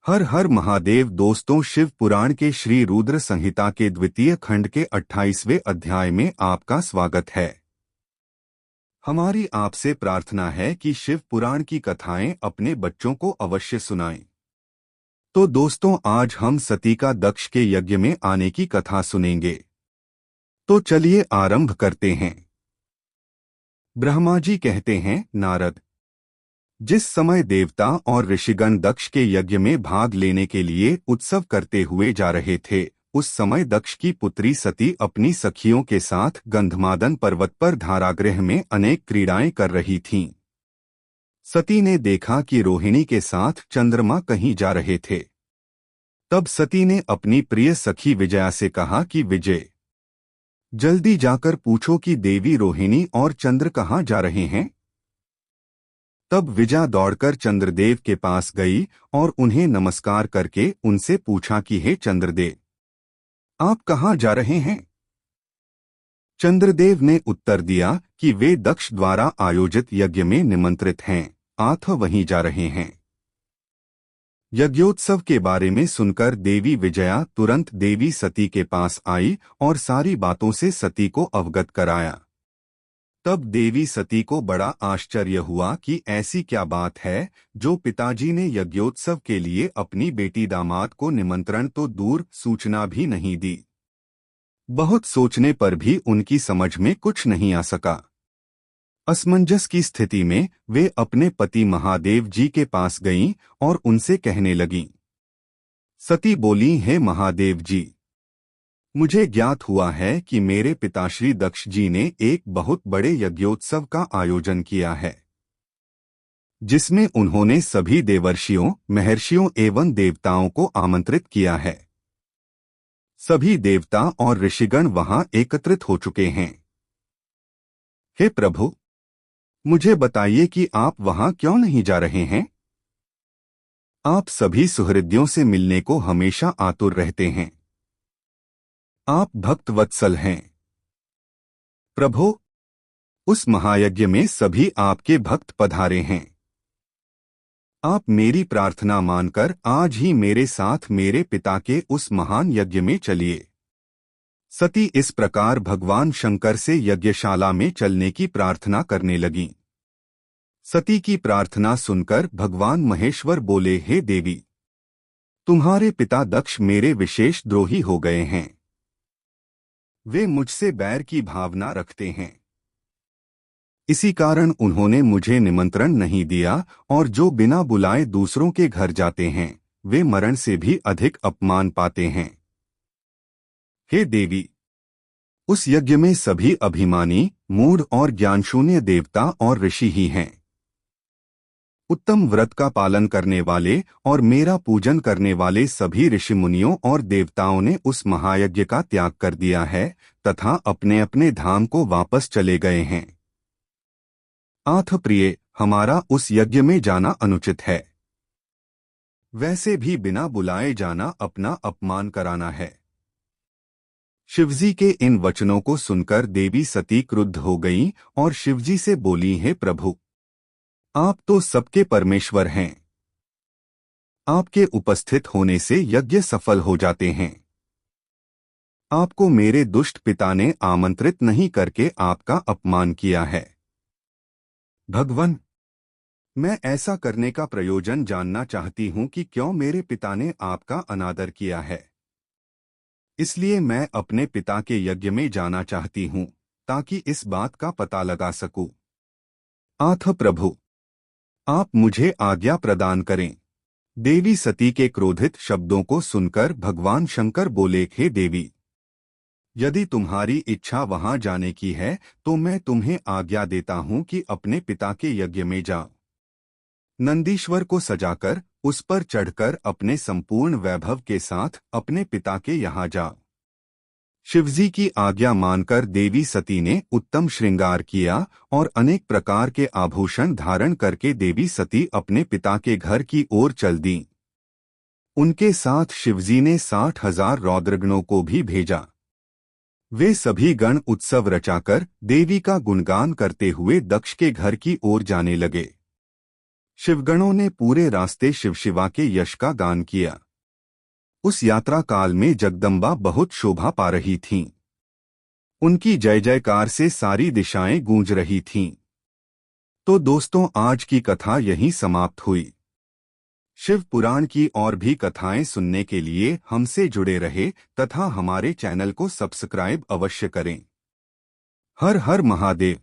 हर हर महादेव। दोस्तों, शिव पुराण के श्री रुद्र संहिता के द्वितीय खंड के 28वें अध्याय में आपका स्वागत है। हमारी आपसे प्रार्थना है कि शिव पुराण की कथाएं अपने बच्चों को अवश्य सुनाएं। तो दोस्तों, आज हम सती का दक्ष के यज्ञ में आने की कथा सुनेंगे। तो चलिए आरंभ करते हैं। ब्रह्मा जी कहते हैं, नारद, जिस समय देवता और ऋषिगण दक्ष के यज्ञ में भाग लेने के लिए उत्सव करते हुए जा रहे थे, उस समय दक्ष की पुत्री सती अपनी सखियों के साथ गंधमादन पर्वत पर धारागृह में अनेक क्रीड़ाएं कर रही थीं। सती ने देखा कि रोहिणी के साथ चंद्रमा कहीं जा रहे थे। तब सती ने अपनी प्रिय सखी विजया से कहा कि विजय, जल्दी जाकर पूछो कि देवी रोहिणी और चंद्र कहाँ जा रहे हैं। तब विजया दौड़कर चंद्रदेव के पास गई और उन्हें नमस्कार करके उनसे पूछा कि हे चंद्रदेव, आप कहाँ जा रहे हैं। चंद्रदेव ने उत्तर दिया कि वे दक्ष द्वारा आयोजित यज्ञ में निमंत्रित हैं, आथ वहीं जा रहे हैं। यज्ञोत्सव के बारे में सुनकर देवी विजया तुरंत देवी सती के पास आई और सारी बातों से सती को अवगत कराया। तब देवी सती को बड़ा आश्चर्य हुआ कि ऐसी क्या बात है जो पिताजी ने यज्ञोत्सव के लिए अपनी बेटी दामाद को निमंत्रण तो दूर सूचना भी नहीं दी। बहुत सोचने पर भी उनकी समझ में कुछ नहीं आ सका। असमंजस की स्थिति में वे अपने पति महादेव जी के पास गईं और उनसे कहने लगीं। सती बोली, हे महादेव जी, मुझे ज्ञात हुआ है कि मेरे पिताश्री दक्ष जी ने एक बहुत बड़े यज्ञोत्सव का आयोजन किया है, जिसमें उन्होंने सभी देवर्षियों, महर्षियों एवं देवताओं को आमंत्रित किया है। सभी देवता और ऋषिगण वहां एकत्रित हो चुके हैं। हे प्रभु, मुझे बताइए कि आप वहां क्यों नहीं जा रहे हैं। आप सभी सुहृदियों से मिलने को हमेशा आतुर रहते हैं। आप भक्त वत्सल हैं। प्रभु, उस महायज्ञ में सभी आपके भक्त पधारे हैं। आप मेरी प्रार्थना मानकर आज ही मेरे साथ मेरे पिता के उस महान यज्ञ में चलिए। सती इस प्रकार भगवान शंकर से यज्ञशाला में चलने की प्रार्थना करने लगीं। सती की प्रार्थना सुनकर भगवान महेश्वर बोले, हे देवी, तुम्हारे पिता दक्ष मेरे विशेष द्रोही हो गए हैं। वे मुझसे बैर की भावना रखते हैं। इसी कारण उन्होंने मुझे निमंत्रण नहीं दिया और जो बिना बुलाए दूसरों के घर जाते हैं, वे मरण से भी अधिक अपमान पाते हैं। हे देवी, उस यज्ञ में सभी अभिमानी, मूढ़ और ज्ञानशून्य देवता और ऋषि ही हैं। उत्तम व्रत का पालन करने वाले और मेरा पूजन करने वाले सभी ऋषि मुनियों और देवताओं ने उस महायज्ञ का त्याग कर दिया है तथा अपने अपने धाम को वापस चले गए हैं। आथ प्रिय, हमारा उस यज्ञ में जाना अनुचित है। वैसे भी बिना बुलाए जाना अपना अपमान कराना है। शिवजी के इन वचनों को सुनकर देवी सती क्रुद्ध हो गईं और शिवजी से बोली, हे प्रभु, आप तो सबके परमेश्वर हैं। आपके उपस्थित होने से यज्ञ सफल हो जाते हैं। आपको मेरे दुष्ट पिता ने आमंत्रित नहीं करके आपका अपमान किया है। भगवान, मैं ऐसा करने का प्रयोजन जानना चाहती हूं कि क्यों मेरे पिता ने आपका अनादर किया है। इसलिए मैं अपने पिता के यज्ञ में जाना चाहती हूं ताकि इस बात का पता लगा सकूं। आथ प्रभु, आप मुझे आज्ञा प्रदान करें। देवी सती के क्रोधित शब्दों को सुनकर भगवान शंकर बोले, हे देवी, यदि तुम्हारी इच्छा वहां जाने की है तो मैं तुम्हें आज्ञा देता हूं कि अपने पिता के यज्ञ में जाओ। नंदीश्वर को सजाकर उस पर चढ़कर अपने संपूर्ण वैभव के साथ अपने पिता के यहाँ जाओ। शिवजी की आज्ञा मानकर देवी सती ने उत्तम श्रृंगार किया और अनेक प्रकार के आभूषण धारण करके देवी सती अपने पिता के घर की ओर चल दी। उनके साथ शिवजी ने 60,000 रौद्रगणों को भी भेजा। वे सभी गण उत्सव रचाकर देवी का गुणगान करते हुए दक्ष के घर की ओर जाने लगे। शिवगणों ने पूरे रास्ते शिवा के यश का गान किया। उस यात्रा काल में जगदम्बा बहुत शोभा पा रही थीं। उनकी जय जयकार से सारी दिशाएं गूंज रही थीं। तो दोस्तों, आज की कथा यहीं समाप्त हुई। शिव पुराण की और भी कथाएं सुनने के लिए हमसे जुड़े रहे तथा हमारे चैनल को सब्सक्राइब अवश्य करें। हर हर महादेव।